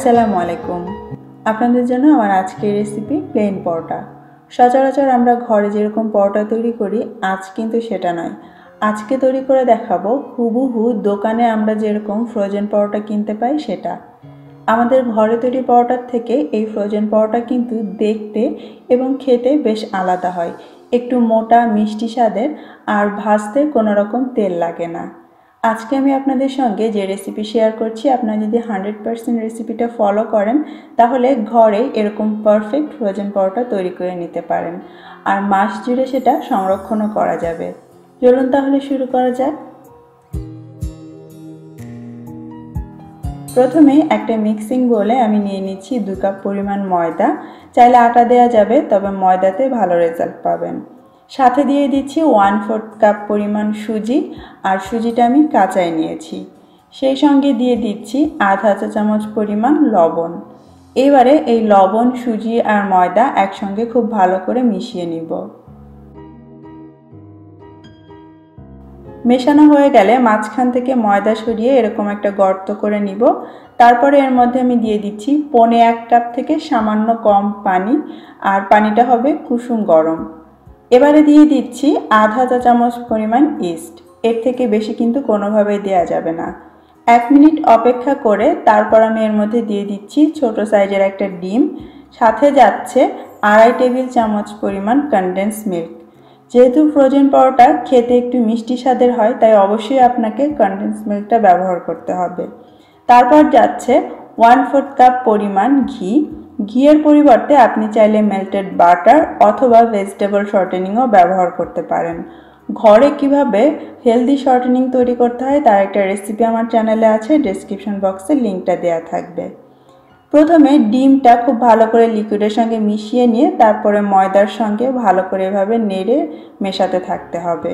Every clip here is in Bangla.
আসসালামু আলাইকুম। আপনাদের জন্য আমার আজকের রেসিপি প্লেন পরোটা। সচরাচর আমরা ঘরে যেরকম পরোটা তৈরি করি আজ কিন্তু সেটা নয়। আজকে তৈরি করে দেখাবো হুবহু দোকানে আমরা যেরকম ফ্রোজেন পরোটা কিনতে পাই সেটা। আমাদের ঘরে তৈরি পরোটার থেকে এই ফ্রোজেন পরোটা কিন্তু দেখতে এবং খেতে বেশ আলাদা হয়। একটু মোটা মিষ্টি স্বাদের আর ভাজতে কোনো রকম তেল লাগে না। আজকে আমি আপনাদের সঙ্গে যে রেসিপি শেয়ার করছি আপনারা যদি 100% রেসিপিটা ফলো করেন তাহলে ঘরে এরকম পারফেক্ট ফ্রোজেন পরোটা তৈরি করে নিতে পারেন আর মাস জুড়ে সেটা সংরক্ষণও করা যাবে। চলুন তাহলে শুরু করা যাক। প্রথমে একটা মিক্সিং বোলে আমি নিয়ে নিচ্ছি 2 কাপ পরিমাণ ময়দা। চাইলে আটা দেওয়া যাবে, তবে ময়দাতে ভালো রেজাল্ট পাবেন। সাথে দিয়ে দিচ্ছি 1/4 কাপ পরিমাণ সুজি, আর সুজিটা আমি কাঁচাই নিয়েছি। সেই সঙ্গে দিয়ে দিচ্ছি আধা চা চামচ পরিমাণ লবণ। এবারে এই লবণ, সুজি আর ময়দা একসঙ্গে খুব ভালো করে মিশিয়ে নিব। মেশানো হয়ে গেলে মাঝখান থেকে ময়দা সরিয়ে এরকম একটা গর্ত করে নিব। তারপরে এর মধ্যে আমি দিয়ে দিচ্ছি 1.25 কাপ থেকে সামান্য কম পানি, আর পানিটা হবে কুসুম গরম। এবারে দিয়ে দিচ্ছি আধা চা চামচ পরিমাণ ইস্ট। এর থেকে বেশি কিন্তু কোনোভাবেই দেওয়া যাবে না। 1 মিনিট অপেক্ষা করে তারপর আমি এর মধ্যে দিয়ে দিচ্ছি ছোট সাইজের একটা ডিম। সাথে যাচ্ছে 2.5 টেবিল চামচ পরিমাণ কনডেন্স মিল্ক। যেহেতু ফ্রোজেন পরোটা খেতে একটু মিষ্টি স্বাদের হয়, তাই অবশ্যই আপনাকে কনডেন্স মিল্কটা ব্যবহার করতে হবে। তারপর যাচ্ছে 1/4 কাপ পরিমাণ ঘি। ঘিয়ের পরিবর্তে আপনি চাইলে মেল্টেড বাটার অথবা ভেজিটেবল শর্টেনিংও ব্যবহার করতে পারেন। ঘরে কিভাবে হেলদি শর্টেনিং তৈরি করতে হয় তার একটা রেসিপি আমার চ্যানেলে আছে, ডেসক্রিপশন বক্সে লিঙ্কটা দেওয়া থাকবে। প্রথমে ডিমটা খুব ভালো করে লিকুইডের সঙ্গে মিশিয়ে নিয়ে তারপরে ময়দার সঙ্গে ভালো করে এভাবে নেড়ে মেশাতে থাকতে হবে।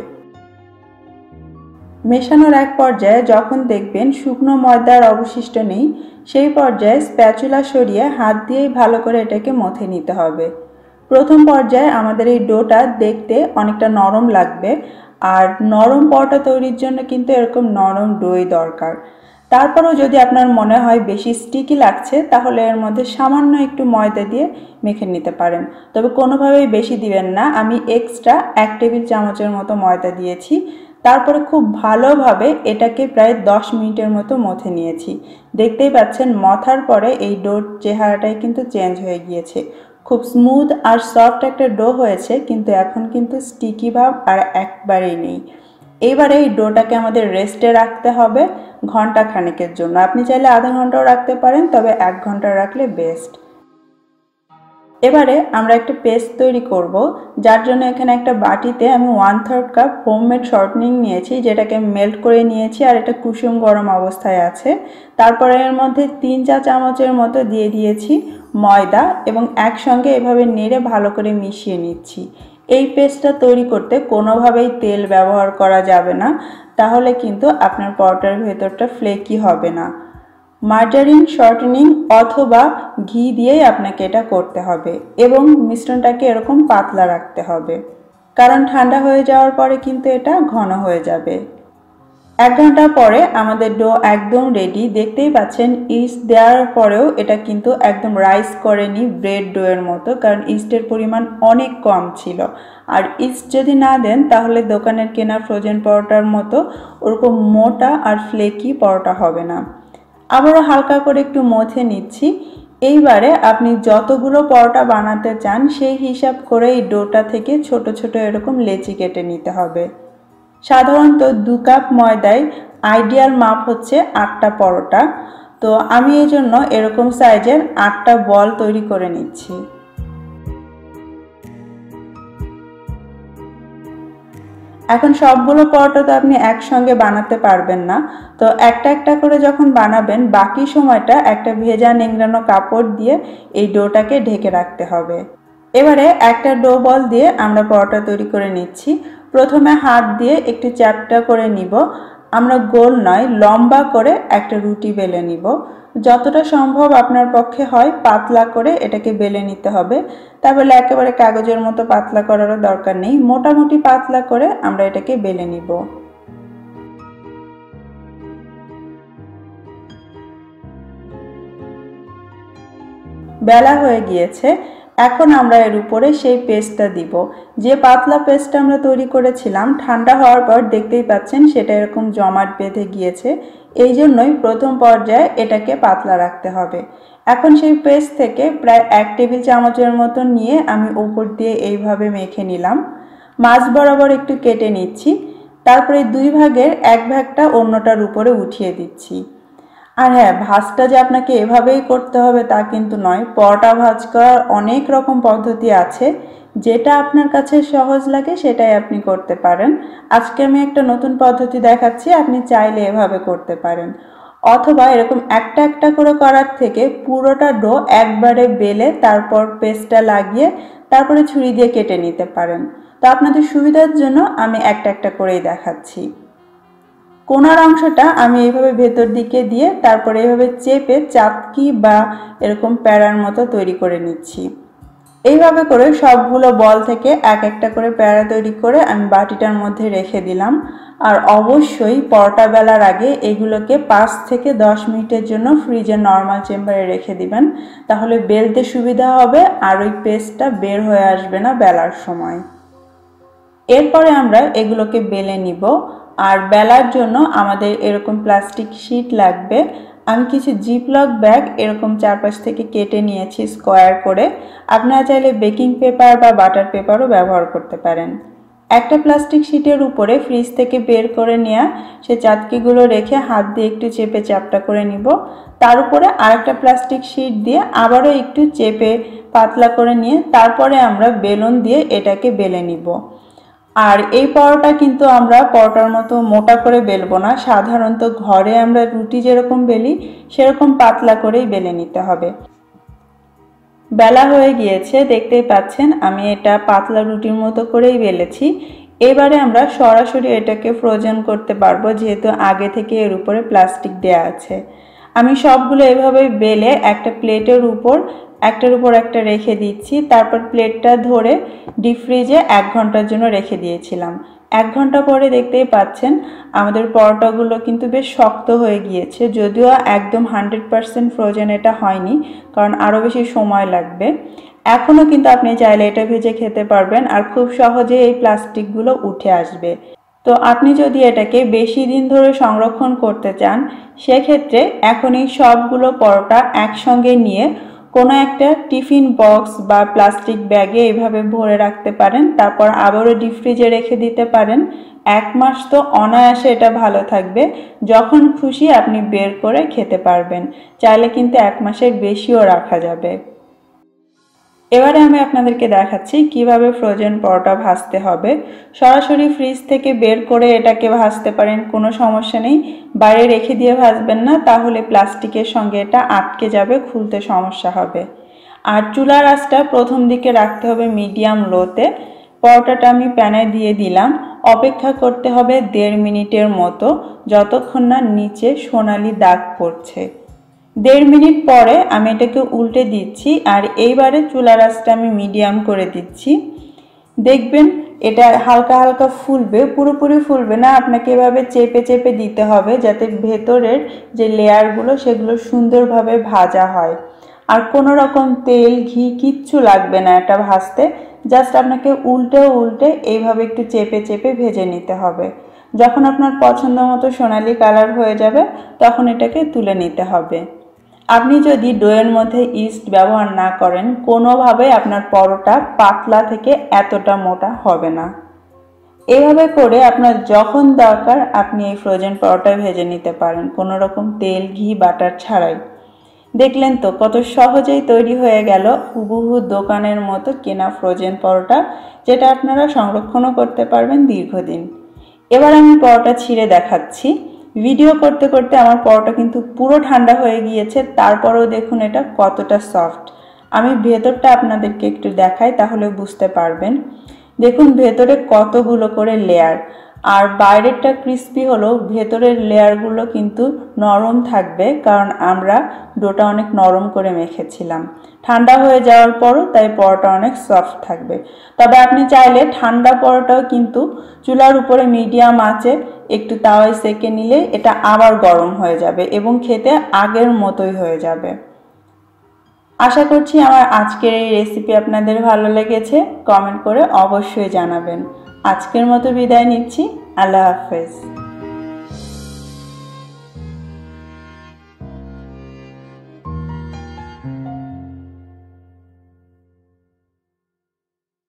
মেশানোর এক পর্যায়ে যখন দেখবেন শুকনো ময়দার অবশিষ্ট নেই, সেই পর্যায়ে স্প্যাচুলা সরিয়ে হাত দিয়েই ভালো করে এটাকে মথে নিতে হবে। প্রথম পর্যায়ে আমাদের এই ডোটা দেখতে অনেকটা নরম লাগবে, আর নরম পরোটা তৈরির জন্য কিন্তু এরকম নরম ডোই দরকার। তারপরেও যদি আপনার মনে হয় বেশি স্টিকি লাগছে তাহলে এর মধ্যে সামান্য একটু ময়দা দিয়ে মেখে নিতে পারেন, তবে কোনোভাবেই বেশি দিবেন না। আমি এক্সট্রা 1 টেবিল চামচের মতো ময়দা দিয়েছি। তারপরে খুব ভালোভাবে এটাকে প্রায় 10 মিনিটের মতো মথে নিয়েছি। দেখতেই পাচ্ছেন মথার পরে এই ডোর চেহারাটাই কিন্তু চেঞ্জ হয়ে গিয়েছে। খুব স্মুথ আর সফট একটা ডো হয়েছে, কিন্তু এখন কিন্তু স্টিকি ভাব আর একবারেই নেই। এইবারে এই ডোটাকে আমাদের রেস্টে রাখতে হবে ঘন্টা খানেকের জন্য। আপনি চাইলে আধা ঘন্টাও রাখতে পারেন, তবে 1 ঘন্টা রাখলে বেস্ট। এবারে আমরা একটা পেস্ট তৈরি করব, যার জন্য এখানে একটা বাটিতে আমি 1/3 কাপ হোমমেড শর্টনিং নিয়েছি, যেটাকে মেল্ট করে নিয়েছি, আর এটা কুসুম গরম অবস্থায় আছে। তারপরে এর মধ্যে 3 চা চামচের মতো দিয়ে দিয়েছি ময়দা এবং একসঙ্গে এভাবে নেড়ে ভালো করে মিশিয়ে নিচ্ছি। এই পেস্টটা তৈরি করতে কোনোভাবেই তেল ব্যবহার করা যাবে না, তাহলে কিন্তু আপনার পরোটার ভেতরটা ফ্লেকি হবে না। মার্জারিন, শর্টেনিং অথবা ঘি দিয়েই আপনাকে এটা করতে হবে এবং মিশ্রণটাকে এরকম পাতলা রাখতে হবে, কারণ ঠান্ডা হয়ে যাওয়ার পরে কিন্তু এটা ঘন হয়ে যাবে। 1 ঘন্টা পরে আমাদের ডো একদম রেডি। দেখতেই পাচ্ছেন ইস্ট দেওয়ার পরেও এটা কিন্তু একদম রাইস করেনি ব্রেড ডোয়ের মতো, কারণ ইস্টের পরিমাণ অনেক কম ছিল। আর ইস্ট যদি না দেন তাহলে দোকানের কেনা ফ্রোজেন পরোটার মতো ওরকম মোটা আর ফ্লেকি পরোটা হবে না। আবারও হালকা করে একটু মথে নিচ্ছি। এইবারে আপনি যতগুলো পরোটা বানাতে চান সেই হিসাব করে এই ডোটা থেকে ছোট ছোট এরকম লেচি কেটে নিতে হবে। সাধারণত 2 কাপ ময়দায় আইডিয়াল মাপ হচ্ছে 8টা পরোটা, তো আমি এই জন্য এরকম সাইজের 8টা বল তৈরি করে নিচ্ছি। এখন সবগুলো পরোটা তো আপনি একসঙ্গে বানাতে পারবেন না, তো একটা একটা করে যখন বানাবেন বাকি সময়টা একটা ভেজা নিংড়ানো কাপড় দিয়ে এই ডোটাকে ঢেকে রাখতে হবে। এবারে একটা ডো বল দিয়ে আমরা পরোটা তৈরি করে নিচ্ছি। প্রথমে হাত দিয়ে একটু চ্যাপ্টা করে নিব। আমরা গোল নয়, লম্বা করে একটা রুটি বেলে নিব। যতটা সম্ভব আপনার পক্ষে হয় পাতলা করে এটাকে বেলে নিতে হবে। তাহলে একেবারে কাগজের মতো পাতলা করারও দরকার নেই, মোটামুটি পাতলা করে আমরা এটাকে বেলে নিব। বেলা হয়ে গিয়েছে। এখন আমরা এর উপরে সেই পেস্টটা দিব। যে পাতলা পেস্টটা আমরা তৈরি করেছিলাম ঠান্ডা হওয়ার পর দেখতেই পাচ্ছেন সেটা এরকম জমাট বেঁধে গিয়েছে। এই জন্যই প্রথম পর্যায়ে এটাকে পাতলা রাখতে হবে। এখন সেই পেস্ট থেকে প্রায় 1 টেবিল চামচের মতো নিয়ে আমি উপর দিয়ে এইভাবে মেখে নিলাম। মাঝ বরাবর একটু কেটে নিচ্ছি। তারপরে 2 ভাগের 1 ভাগটা অন্যটার উপরে উঠিয়ে দিচ্ছি। আর হ্যাঁ, ভাজটা যে আপনাকে এভাবেই করতে হবে তা কিন্তু নয়। পরোটা ভাজ করার অনেক রকম পদ্ধতি আছে, যেটা আপনার কাছে সহজ লাগে সেটাই আপনি করতে পারেন। আজকে আমি একটা নতুন পদ্ধতি দেখাচ্ছি, আপনি চাইলে এভাবে করতে পারেন। অথবা এরকম একটা একটা করে করার থেকে পুরোটা ডো একবারে বেলে তারপর পেস্টটা লাগিয়ে তারপরে ছুরি দিয়ে কেটে নিতে পারেন। তো আপনাদের সুবিধার জন্য আমি একটা একটা করেই দেখাচ্ছি। কোনার অংশটা আমি এইভাবে ভেতর দিকে দিয়ে তারপরে এইভাবে চেপে চাপকি বা এরকম প্যারার মতো তৈরি করে নিচ্ছি। এইভাবে করে সবগুলো বল থেকে এক একটা করে প্যারা তৈরি করে আমি বাটিটার মধ্যে রেখে দিলাম। আর অবশ্যই পরোটা বেলার আগে এগুলোকে 5 থেকে 10 মিনিটের জন্য ফ্রিজের নর্মাল চেম্বারে রেখে দিবেন, তাহলে বেলতে সুবিধা হবে আর ওই পেস্টটা বের হয়ে আসবে না বেলার সময়। এরপরে আমরা এগুলোকে বেলে নিব। আর বেলার জন্য আমাদের এরকম প্লাস্টিক শিট লাগবে। আমি কিছু জিপলক ব্যাগ এরকম চারপাশ থেকে কেটে নিয়েছি স্কোয়ার করে। আপনারা চাইলে বেকিং পেপার বা বাটার পেপারও ব্যবহার করতে পারেন। একটা প্লাস্টিক শিটের উপরে ফ্রিজ থেকে বের করে নেওয়া সে চাটকিগুলো রেখে হাত দিয়ে একটু চেপে চ্যাপটা করে নিব। তার উপরে আরেকটা প্লাস্টিক শিট দিয়ে আবারও একটু চেপে পাতলা করে নিয়ে তারপরে আমরা বেলুন দিয়ে এটাকে বেলে নিব। আর এই পরোটা কিন্তু আমরা পরোটার মতো মোটা করে বেলবো না, সাধারণত ঘরে আমরা রুটি যেরকম বেলি সেরকম পাতলা করেই বেলে নিতে হবে। বেলা হয়ে গিয়েছে, দেখতেই পাচ্ছেন আমি এটা পাতলা রুটির মতো করেই বেলেছি। এবারে আমরা সরাসরি এটাকে ফ্রোজেন করতে পারবো, যেহেতু আগে থেকে এর উপরে প্লাস্টিক দেয়া আছে। আমি সবগুলো এভাবে বেলে একটা প্লেটের উপর একটার উপর একটা রেখে দিচ্ছি। তারপর প্লেটটা ধরে ডিপ ফ্রিজে 1 ঘন্টার জন্য রেখে দিয়েছিলাম। 1 ঘন্টা পরে দেখতেই পাচ্ছেন আমাদের পরোটাগুলো কিন্তু বেশ শক্ত হয়ে গিয়েছে, যদিও একদম 100% ফ্রোজেন এটা হয়নি, কারণ আরও বেশি সময় লাগবে। এখনও কিন্তু আপনি চাইলে এটা ভেজে খেতে পারবেন আর খুব সহজে এই প্লাস্টিকগুলো উঠে আসবে। তো আপনি যদি এটাকে বেশি দিন ধরে সংরক্ষণ করতে চান সেক্ষেত্রে এখন এই সবগুলো পরোটা একসঙ্গে নিয়ে কোনো একটা টিফিন বক্স বা প্লাস্টিক ব্যাগে এইভাবে ভরে রাখতে পারেন। তারপর আবারও ডিপ ফ্রিজে রেখে দিতে পারেন। 1 মাস তো অনায়াসে এটা ভালো থাকবে, যখন খুশি আপনি বের করে খেতে পারবেন। চাইলে কিন্তু 1 মাসের বেশিও রাখা যাবে। এবারে আমি আপনাদেরকে দেখাচ্ছি কিভাবে ফ্রোজেন পরোটা ভাজতে হবে। সরাসরি ফ্রিজ থেকে বের করে এটাকে ভাজতে পারেন, কোনো সমস্যা নেই। বাইরে রেখে দিয়ে ভাজবেন না, তাহলে প্লাস্টিকের সঙ্গে এটা আটকে যাবে, খুলতে সমস্যা হবে। আর চুলার আঁচটা প্রথম দিকে রাখতে হবে মিডিয়াম লোতে। পরোটাটা আমি প্যানে দিয়ে দিলাম। অপেক্ষা করতে হবে 1.5 মিনিটের মতো, যতক্ষণ না নিচে সোনালি দাগ পড়ছে। 1.5 মিনিট পরে আমি এটাকে উল্টে দিচ্ছি আর এইবারে চুলার আঁচটা আমি মিডিয়াম করে দিচ্ছি। দেখবেন এটা হালকা হালকা ফুলবে, পুরোপুরি ফুলবে না, আপনাকে এভাবে চেপে চেপে দিতে হবে যাতে ভেতরের যে লেয়ারগুলো সেগুলো সুন্দরভাবে ভাজা হয়। আর কোনো রকম তেল ঘি কিচ্ছু লাগবে না এটা ভাজতে, জাস্ট আপনাকে উল্টে উল্টে এইভাবে একটু চেপে চেপে ভেজে নিতে হবে। যখন আপনার পছন্দ মতো সোনালি কালার হয়ে যাবে তখন এটাকে তুলে নিতে হবে। আপনি যদি ডোয়ের মধ্যে ইস্ট ব্যবহার না করেন কোনোভাবে আপনার পরোটা পাতলা থেকে এতটা মোটা হবে না। এভাবে করে আপনার যখন দরকার আপনি এই ফ্রোজেন পরোটা ভেজে নিতে পারেন, কোনো রকম তেল ঘি বাটার ছাড়াই। দেখলেন তো কত সহজেই তৈরি হয়ে গেল হুবহু দোকানের মতো কেনা ফ্রোজেন পরোটা, যেটা আপনারা সংরক্ষণও করতে পারবেন দীর্ঘদিন। এবার আমি পরোটা ছিঁড়ে দেখাচ্ছি। ভিডিও করতে করতে আমার পরোটা কিন্তু পুরো ঠান্ডা হয়ে গিয়েছে, তারপরেও দেখুন এটা কতটা সফট। আমি ভেতরটা আপনাদেরকে একটু দেখাই তাহলে বুঝতে পারবেন। দেখুন ভেতরে কতগুলো করে লেয়ার, আর বাইরেরটা ক্রিস্পি হলেও ভেতরের লেয়ারগুলো কিন্তু নরম থাকবে, কারণ আমরা ডোটা অনেক নরম করে মেখেছিলাম। ঠান্ডা হয়ে যাওয়ার পরও তাই পরোটা অনেক সফট থাকবে। তবে আপনি চাইলে ঠান্ডা পরোটাও কিন্তু চুলার উপরে মিডিয়াম আঁচে একটু তাওয়ায় সেঁকে নিলে এটা আবার গরম হয়ে যাবে এবং খেতে আগের মতোই হয়ে যাবে। আশা করছি আমার আজকের এই রেসিপি আপনাদের ভালো লেগেছে। কমেন্ট করে অবশ্যই জানাবেন। আজকের মতো বিদায় নিচ্ছি। আল্লাহ হাফেজ।